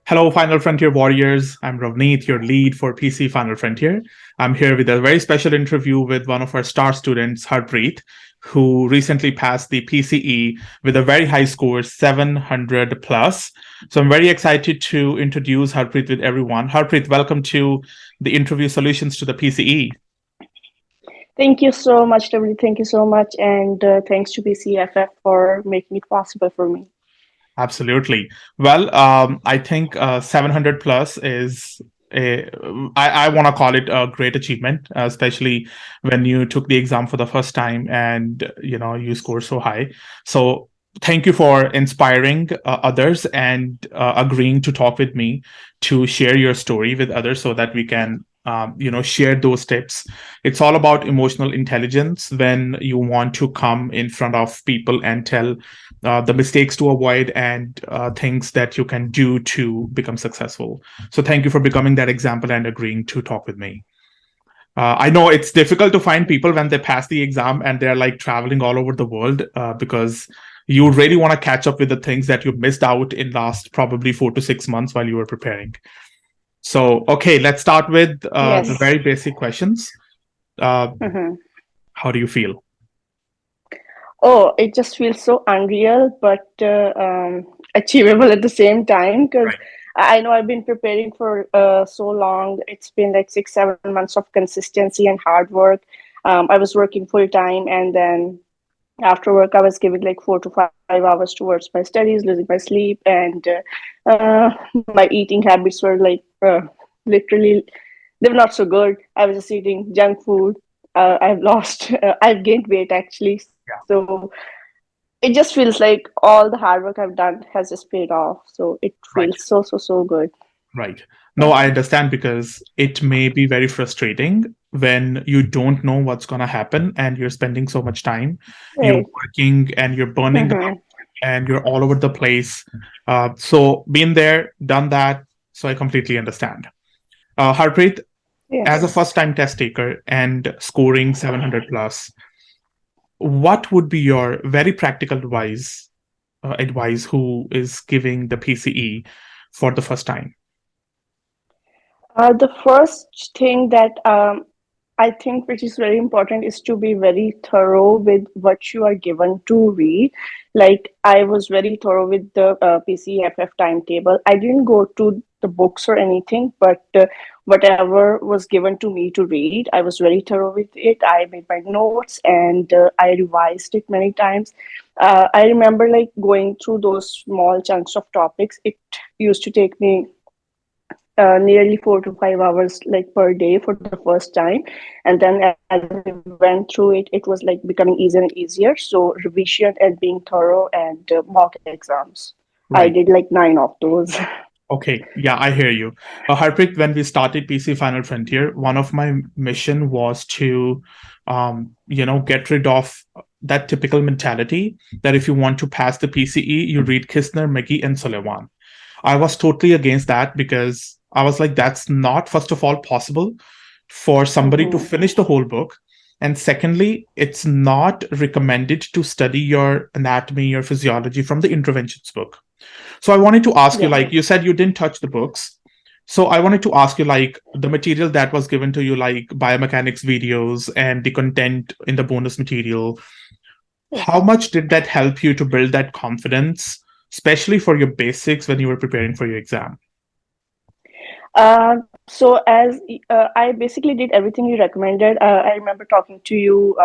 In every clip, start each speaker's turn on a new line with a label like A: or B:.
A: Hello, Final Frontier Warriors. I'm Ravneet, your lead for PC Final Frontier. I'm here with a very special interview with one of our star students, Harpreet, who recently passed the PCE with a very high score, 700 plus. So I'm very excited to introduce Harpreet with everyone. Harpreet, welcome to the interview solutions to the PCE.
B: Thank you so much, W. Thank you so much. And thanks to PCFF for making it possible for me.
A: Absolutely. Well, I think 700 plus is I want to call it a great achievement, especially when you took the exam for the first time and you scored so high. So thank you for inspiring others and agreeing to talk with me to share your story with others so that we can share those tips. It's all about emotional intelligence when you want to come in front of people and tell the mistakes to avoid and things that you can do to become successful. So thank you for becoming that example and agreeing to talk with me. I know it's difficult to find people when they pass the exam and they're like traveling all over the world because you really want to catch up with the things that you missed out in last probably 4 to 6 months while you were preparing. So, okay, let's start with the
B: Yes.
A: very basic questions. Uh,
B: Mm-hmm.
A: how do you feel?
B: Oh, it just feels so unreal, but achievable at the same time because
A: Right.
B: I know I've been preparing for so long. It's been like 6, 7 months of consistency and hard work. I was working full time, and then after work, I was giving like 4 to 5 hours towards my studies, losing my sleep, and my eating habits were like literally they were not so good. I was just eating junk food. I've gained weight actually. So it just feels like all the hard work I've done has just paid off. So it
A: Right.
B: feels so good.
A: Right. No, I understand because it may be very frustrating when you don't know what's going to happen and you're spending so much time. You're
B: Right.
A: working and you're burning out
B: Mm-hmm.
A: and you're all over the place. So, been there, done that. So, I completely understand. Harpreet, as a
B: Yes.
A: first time test taker and scoring 700 plus, what would be your very practical advice who is giving the PCE for the first time?
B: The first thing that I think which is very important is to be very thorough with what you are given to read. Like I was very thorough with the PCFF timetable. I didn't go to the books or anything, but whatever was given to me to read, I was very thorough with it. I made my notes and I revised it many times. I remember like going through those small chunks of topics. It used to take me nearly 4 to 5 hours like per day for the first time, and then as I went through it, it was like becoming easier and easier. So revision and being thorough and mock exams, I
A: Right.
B: did like 9 of those.
A: Okay, yeah, I hear you. Harpreet, when we started PC Final Frontier, one of my mission was to, get rid of that typical mentality that if you want to pass the PCE, you read Kistner, McGee, and Sullivan. I was totally against that because I was like, that's not, first of all, possible for somebody to
B: Hmm.
A: finish the whole book. And secondly, it's not recommended to study your anatomy or physiology from the interventions book. So I wanted to ask you,
B: Yeah.
A: like you said, you didn't touch the books. So I wanted to ask you, like the material that was given to you, like biomechanics videos and the content in the bonus material, how
B: Yes.
A: much did that help you to build that confidence, especially for your basics when you were preparing for your exam?
B: So as I basically did everything you recommended. I remember talking to you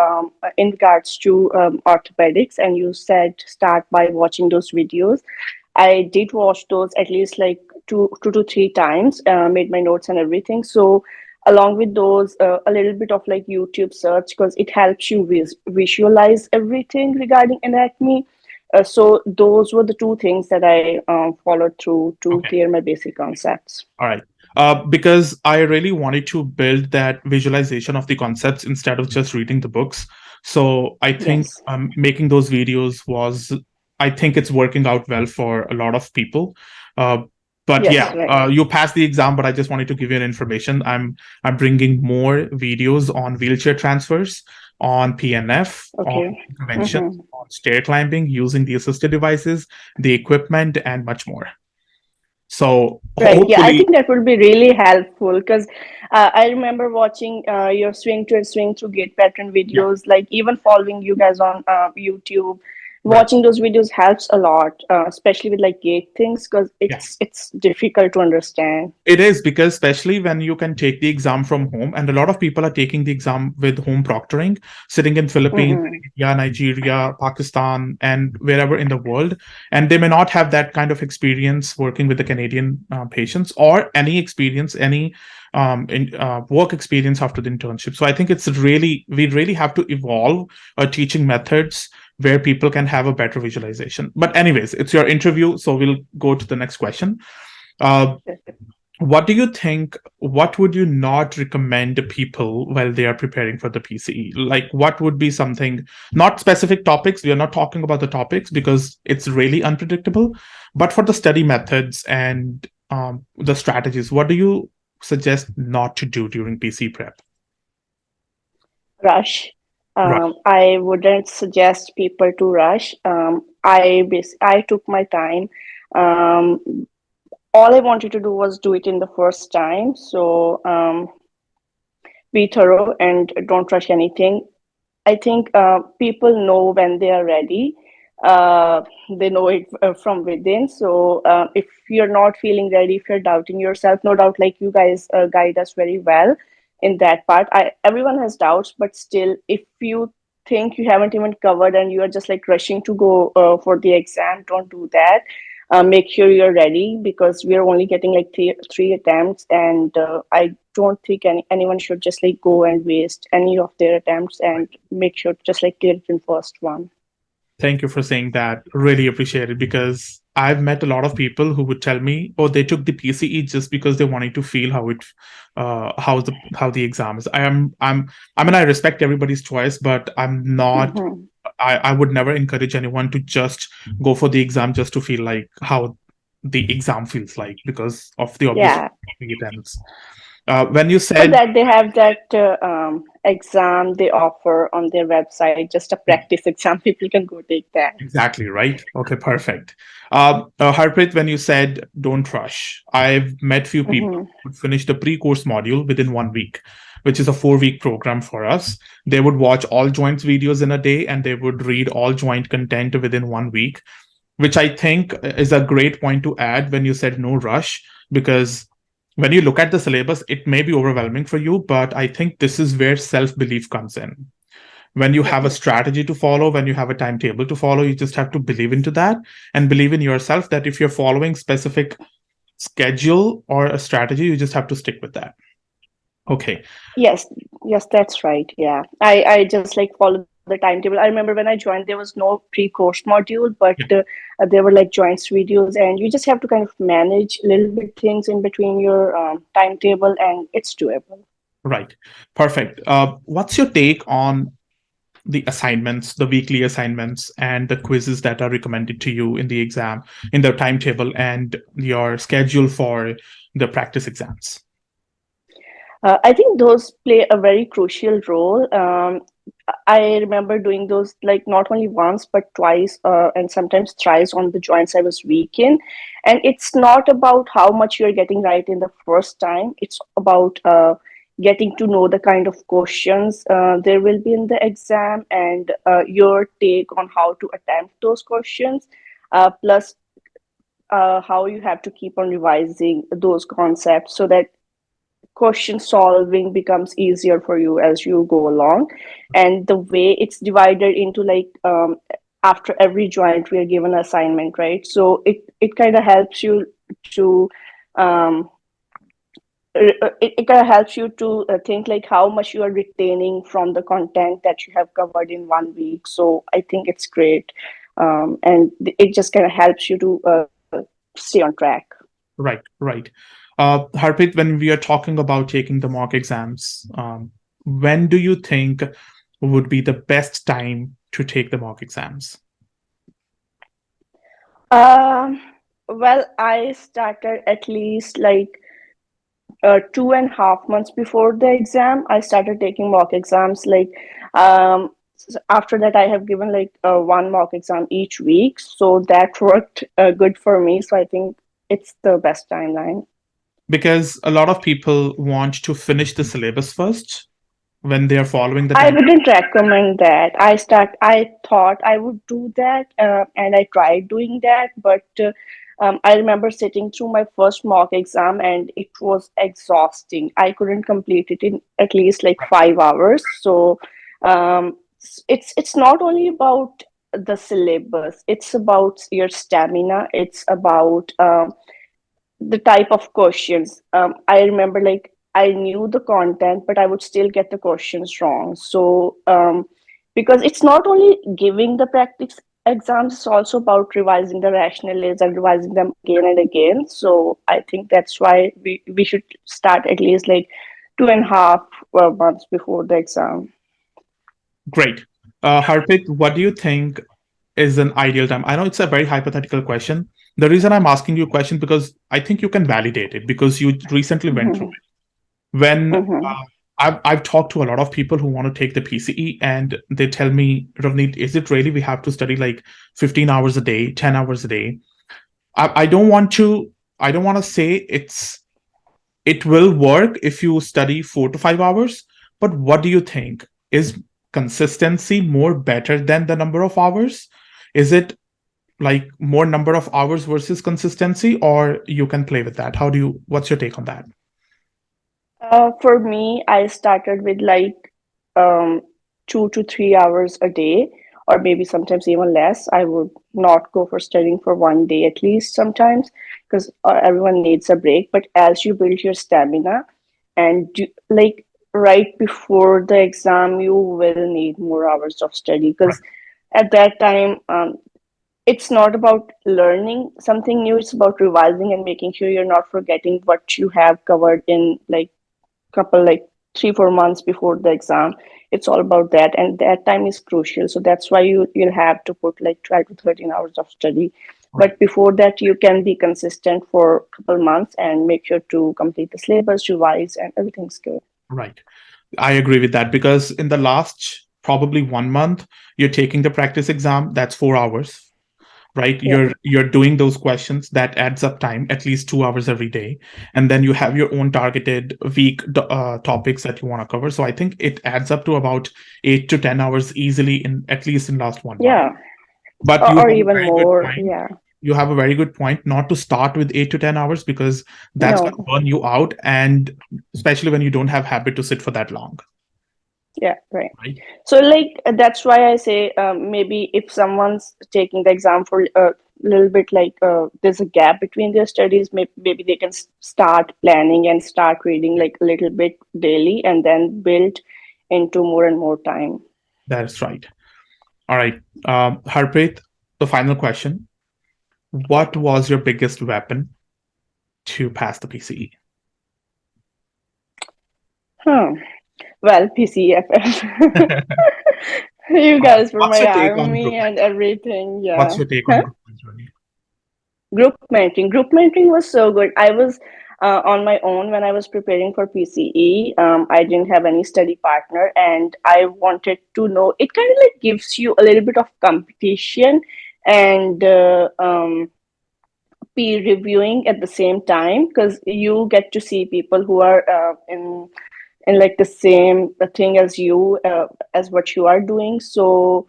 B: in regards to orthopedics, and you said start by watching those videos. I did watch those at least like two to three times, made my notes and everything. So along with those, a little bit of like YouTube search because it helps you visualize everything regarding anatomy. So those were the two things that I followed through to
A: Okay.
B: clear my basic concepts.
A: All right. Because I really wanted to build that visualization of the concepts instead of just reading the books. So I think
B: Yes.
A: making those videos I think it's working out well for a lot of people. Uh, but
B: Yes,
A: yeah,
B: right.
A: you passed the exam, but I just wanted to give you an information. I'm bringing more videos on wheelchair transfers, on PNF, on
B: Okay.
A: intervention,
B: Mm-hmm.
A: on stair climbing, using the assisted devices, the equipment, and much more. So
B: Right. Yeah, I
A: hopefully,
B: think that would be really helpful because I remember watching your swing through gait pattern
A: yeah,
B: videos, like even following you guys on YouTube.
A: right.
B: Watching those videos helps a lot, especially with like gait things, because
A: Yes.
B: it's difficult to understand.
A: It is, because especially when you can take the exam from home, and a lot of people are taking the exam with home proctoring, sitting in Philippines,
B: Mm-hmm.
A: India, Nigeria, Pakistan, and wherever in the world, and they may not have that kind of experience working with the Canadian patients, or any experience, any work experience after the internship. So I think we really have to evolve our teaching methods where people can have a better visualization. But anyways, it's your interview, so we'll go to the next question. Uh, what do you think? What would you not recommend to people while they are preparing for the PCE? Like, what would be something, not specific topics? We are not talking about the topics because it's really unpredictable, but for the study methods and the strategies, what do you suggest not to do during PC prep?
B: Rush.
A: Right.
B: I wouldn't suggest people to rush. I took my time. Um, all I wanted to do was do it in the first time. So be thorough and don't rush anything. I think people know when they are ready. Uh, they know it from within. So if you're not feeling ready, if you're doubting yourself, no doubt, like you guys guide us very well in that part. Everyone has doubts, but still, if you think you haven't even covered and you are just like rushing to go for the exam, don't do that. Make sure you're ready because we're only getting like three attempts, and I don't think anyone should just like go and waste any of their attempts, and make sure to just like clear it in first one.
A: Thank you for saying that. Really appreciate it, because I've met a lot of people who would tell me, "Oh, they took the PCE just because they wanted to feel how the exam is." I mean, I respect everybody's choice, but I'm not.
B: Hmm.
A: I would never encourage anyone to just go for the exam just to feel like how the exam feels like, because of the obvious
B: Yeah.
A: attempts. When you
B: For
A: said,
B: that, they have that exam they offer on their website, just a
A: yeah,
B: practice exam. People can go take that.
A: exactly, right? Okay, perfect. Harpreet, when you said don't rush, I've met few people
B: Hmm.
A: who would finish the pre-course module within 1 week, which is a 4 week program for us. They would watch all joints videos in a day, and they would read all joint content within 1 week, which I think is a great point to add when you said no rush, because when you look at the syllabus, it may be overwhelming for you, but I think this is where self belief comes in. When you have a
B: Hmm.
A: strategy to follow, when you have a timetable to follow, you just have to believe into that and believe in yourself that if you're following specific schedule or a strategy, you just have to stick with that. Okay.
B: Yes, yes, that's right. Yeah, I just like follow the timetable. I remember when I joined, there was no pre-course module, but
A: Yeah,
B: there were like joints videos, and you just have to kind of manage little bit things in between your timetable, and it's doable.
A: right. Perfect. What's your take on the assignments, the weekly assignments, and the quizzes that are recommended to you in the exam, in the timetable, and your schedule for the practice exams?
B: I think those play a very crucial role. I remember doing those like not only once but twice, and sometimes thrice on the joints I was weak in. And it's not about how much you're getting right in the first time. It's about getting to know the kind of questions there will be in the exam, and your take on how to attempt those questions. Plus, how you have to keep on revising those concepts so that question solving becomes easier for you as you go along. And the way it's divided into like after every joint we are given an assignment, right? So it kind of helps you to um, it kind of helps you to think like how much you are retaining from the content that you have covered in 1 week. So I think it's great, and it just kind of helps you to stay on track.
A: Right, right. Harpreet, when we are talking about taking the mock exams, when do you think would be the best time to take the mock exams?
B: um, well, I started at least like 2.5 months before the exam. I started taking mock exams. Like after that, I have given like one mock exam each week, so that worked good for me. So I think it's the best timeline.
A: Because a lot of people want to finish the syllabus first when they are following the
B: I
A: time.
B: wouldn't recommend that. I thought I would do that, and I tried doing that, but I remember sitting through my first mock exam, and it was exhausting. I couldn't complete it in at least like 5 hours. So it's not only about the syllabus. It's about your stamina. It's about the type of questions. I remember like I knew the content, but I would still get the questions wrong. So because it's not only giving the practice exams, it's also about revising the rationales and revising them again and again. So I think that's why we should start at least like 2.5 months before the exam.
A: Great. Harpreet, what do you think is an ideal time? I know it's a very hypothetical question. The reason I'm asking you a question because I think you can validate it because you recently went through
B: Hmm.
A: it. When
B: Hmm.
A: I've talked to a lot of people who want to take the PCE and they tell me, Ravneet, is it really we have to study like 15 hours a day, 10 hours a day? I don't want to say it will work if you study 4 to 5 hours, but what do you think? Is consistency more better than the number of hours? Is it like more number of hours versus consistency, or you can play with that? What's your take on that?
B: For me, I started with like um, 2 to 3 hours a day, or maybe sometimes even less. I would not go for studying for one day at least sometimes because everyone needs a break. But as you build your stamina and like right before the exam, you will need more hours of study
A: Right.
B: because at that time, it's not about learning something new. It's about revising and making sure you're not forgetting what you have covered in like couple like 3 4 months before the exam. It's all about that, and that time is crucial. So that's why you'll have to put like 12 to 13 hours of study.
A: Right.
B: But before that, you can be consistent for a couple months and make sure to complete the syllabus, revise, and everything's good.
A: Right. I agree with that because in the last probably 1 month, you're taking the practice exam. That's 4 hours, right?
B: Yeah,
A: You're doing those questions that adds up time, at least 2 hours every day, and then you have your own targeted week topics that you want to cover. So I think it adds up to about 8 to 10 hours easily in at least in last 1 month.
B: yeah,
A: But you
B: or
A: have a
B: even
A: very good
B: more.
A: point.
B: Yeah,
A: You have a very good point not to start with 8 to 10 hours because that's going to
B: no,
A: burn you out, and especially when you don't have habit to sit for that long,
B: yeah, right.
A: right?
B: So, like, that's why I say maybe if someone's taking the exam for a little bit, like, there's a gap between their studies, maybe they can start planning and start reading like a little bit daily and then build into more and more time.
A: That's right. All right. Harpreet, the final question. What was your biggest weapon to pass the PCE?
B: Huh. Well, PCFF. You
A: All right.
B: guys were
A: What's
B: my
A: your take on group
B: army and
A: mentoring?
B: everything.
A: What's
B: Yeah.
A: your take on
B: Huh?
A: group mentoring?
B: Group mentoring was so good. I was on my own when I was preparing for PCE. I didn't have any study partner, and I wanted to know. It kind of like gives you a little bit of competition and peer reviewing at the same time because you get to see people who are in like the same thing as you as what you are doing. So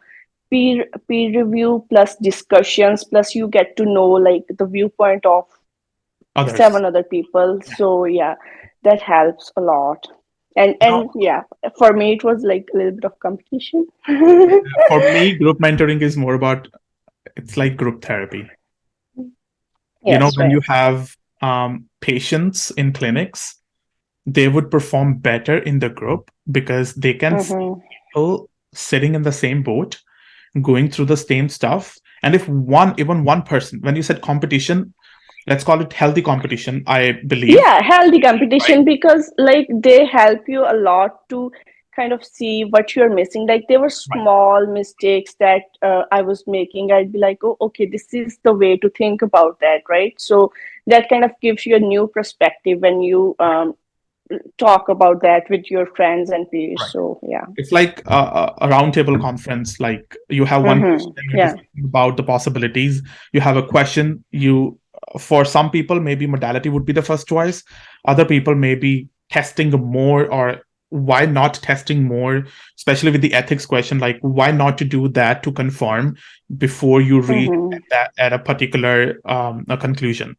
B: peer review plus discussions plus you get to know like the viewpoint of
A: Others.
B: 7 other people.
A: Yeah.
B: So yeah, that helps a lot. and
A: You know,
B: and yeah, for me it was like a little bit of competition.
A: for me, group mentoring is more about it's like group therapy.
B: Yes,
A: When
B: right.
A: you have patients in clinics, they would perform better in the group because they can see
B: Mm-hmm.
A: people sitting in the same boat, going through the same stuff. And if even one person, when you said competition, let's call it healthy competition, I believe,
B: Yeah, healthy
A: right?
B: competition because like they help you a lot to kind of see what you're missing. Like there were
A: Right.
B: small mistakes that I was making. I'd be like, oh, okay, this is the way to think about that, right? So that kind of gives you a new perspective when you talk about that with your friends and peers.
A: Right.
B: So yeah.
A: It's like a roundtable conference. Like you have one person
B: Mm-hmm.
A: and you're
B: Yeah.
A: discussing about the possibilities. You have a question. You For some people, maybe modality would be the first choice. Other people may be testing more, or why not testing more, especially with the ethics question, like why not to do that to confirm before you reach
B: Mm-hmm.
A: at a particular a conclusion.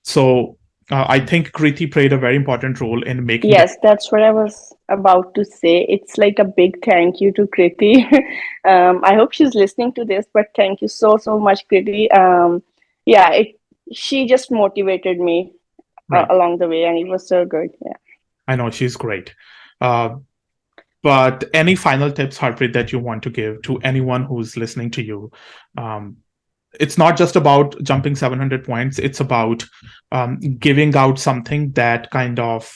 A: So I think Kriti played a very important role in making that.
B: Yes, that's what I was about to say. It's like a big thank you to Kriti. I hope she's listening to this, but thank you so, so much, Kriti. Yeah, she just motivated me
A: Right.
B: along the way, and it was so good. Yeah.
A: I know she's great. Uh, but any final tips, Harpreet, that you want to give to anyone who's listening to you? Um, it's not just about jumping 700 points. It's about giving out something that kind of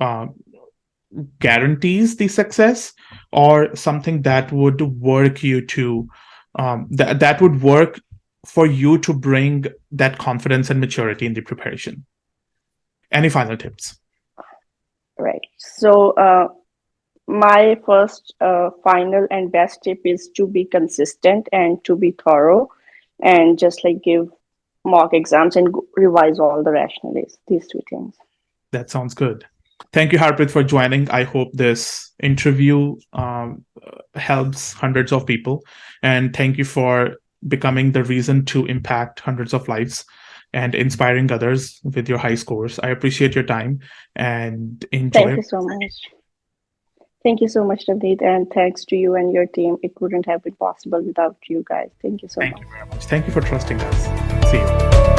A: uh, guarantees the success, or something that would work you to that would work for you to bring that confidence and maturity in the preparation. Any final tips?
B: Right. So, my first, final, and best tip is to be consistent and to be thorough, and just like give mock exams and revise all the rationales. These two things.
A: That sounds good. Thank you, Harpreet, for joining. I hope this interview helps hundreds of people. And thank you for becoming the reason to impact hundreds of lives and inspiring others with your high scores. I appreciate your time and
B: Thank
A: enjoy.
B: you so much. Thank you so much, Navneet, and thanks to you and your team. It wouldn't have been possible without you guys. Thank you so
A: Thank
B: much.
A: you very much. Thank you for trusting us. See you.